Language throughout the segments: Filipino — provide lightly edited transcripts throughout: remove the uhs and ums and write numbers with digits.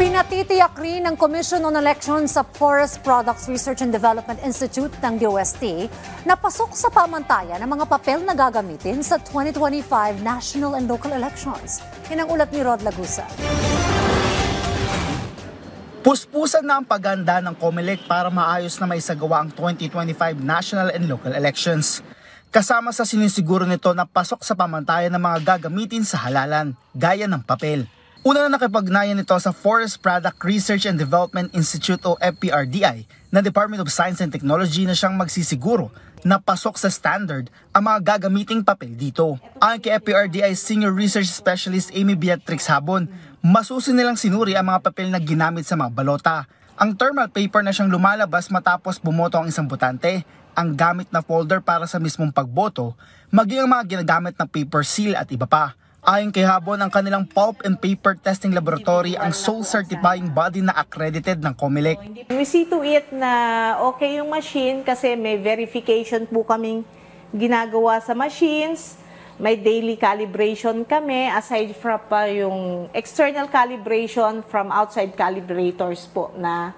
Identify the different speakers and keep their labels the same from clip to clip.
Speaker 1: Pinatitiyak rin ng Commission on Elections sa Forest Products Research and Development Institute ng DOST na pasok sa pamantayan ng mga papel na gagamitin sa 2025 national and local elections. Yan ang ulat ni Rod Lagusa.
Speaker 2: Puspusan na ang paghahanda ng COMELEC para maayos na maisagawa ang 2025 national and local elections. Kasama sa sinisiguro nito na pasok sa pamantayan ng mga gagamitin sa halalan, gaya ng papel. Una na nakipagnayan nito sa Forest Product Research and Development Institute o FPRDI na Department of Science and Technology na siyang magsisiguro na pasok sa standard ang mga gagamiting papel dito. Ayon kay FPRDI Senior Research Specialist Amy Beatrix Habon, masusin nilang sinuri ang mga papel na ginamit sa mga balota. Ang thermal paper na siyang lumalabas matapos bumoto ang isang botante, ang gamit na folder para sa mismong pagboto, maging ang mga ginagamit na paper seal at iba pa. Ayon kay Habon, ang kanilang pulp and paper testing laboratory ang sole certifying body na accredited ng COMELEC.
Speaker 3: We see to it na okay yung machine kasi may verification po kaming ginagawa sa machines. May daily calibration kami aside from pa yung external calibration from outside calibrators po na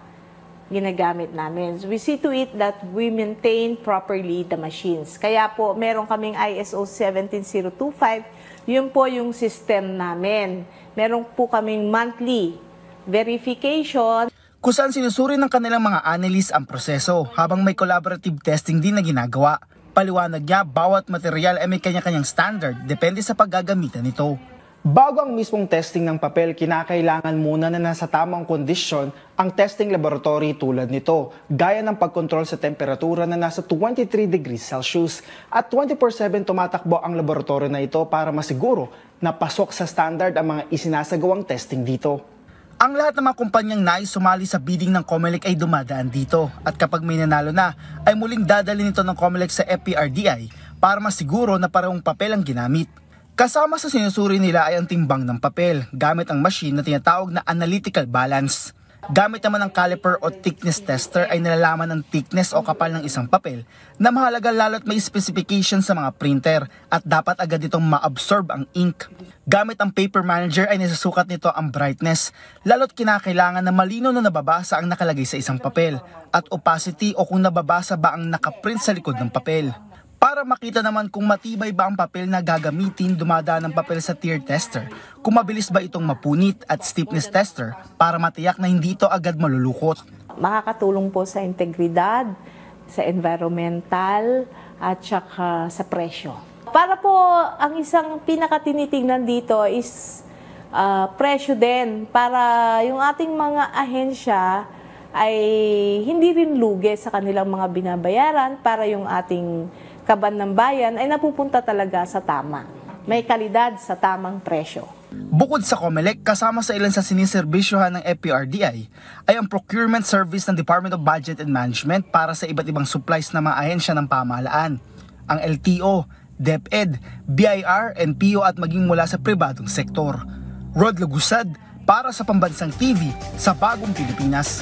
Speaker 3: ginagamit namin. We see to it that we maintain properly the machines. Kaya po meron kaming ISO 17025. Yun po yung system namin. Meron po kaming monthly verification.
Speaker 2: Kung saan sinusuri ng kanilang mga analysts ang proseso habang may collaborative testing din na ginagawa. Paliwanag niya, bawat material ay may kanya-kanyang standard depende sa paggagamitan nito. Bago ang mismong testing ng papel, kinakailangan muna na nasa tamang kondisyon ang testing laboratory tulad nito, gaya ng pagkontrol sa temperatura na nasa 23 degrees Celsius at 24/7 tumatakbo ang laboratory na ito para masiguro na pasok sa standard ang mga isinasagawang testing dito. Ang lahat ng mga kumpanyang nais sumali sa bidding ng COMELEC ay dumadaan dito at kapag may nanalo na ay muling dadalhin ito ng COMELEC sa FPRDI para masiguro na parehong papel ang ginamit. Kasama sa sinusuri nila ay ang timbang ng papel gamit ang machine na tinatawag na analytical balance. Gamit naman ang caliper o thickness tester ay nalalaman ng thickness o kapal ng isang papel na mahalaga lalo't may specification sa mga printer at dapat agad itong ma-absorb ang ink. Gamit ang paper manager ay nasasukat nito ang brightness lalo't kinakailangan na malino na nababasa ang nakalagay sa isang papel at opacity o kung nababasa ba ang nakaprint sa likod ng papel. Para makita naman kung matibay ba ang papel na gagamitin, dumadaan ng papel sa tear tester, kung mabilis ba itong mapunit at stiffness tester para matiyak na hindi ito agad malulukot.
Speaker 3: Makakatulong po sa integridad, sa environmental at saka sa presyo. Para po ang isang pinakatinitingnan dito is presyo din para yung ating mga ahensya ay hindi rin lugi sa kanilang mga binabayaran para yung ating kaban ng bayan ay napupunta talaga sa tama. May kalidad sa tamang presyo.
Speaker 2: Bukod sa COMELEC, kasama sa ilan sa siniserbisyohan ng FPRDI ay ang procurement service ng Department of Budget and Management para sa iba't ibang supplies na mga ahensya ng pamahalaan. Ang LTO, DepEd, BIR, NPO at maging mula sa pribadong sektor. Rod Lagusad para sa Pambansang TV sa Bagong Pilipinas.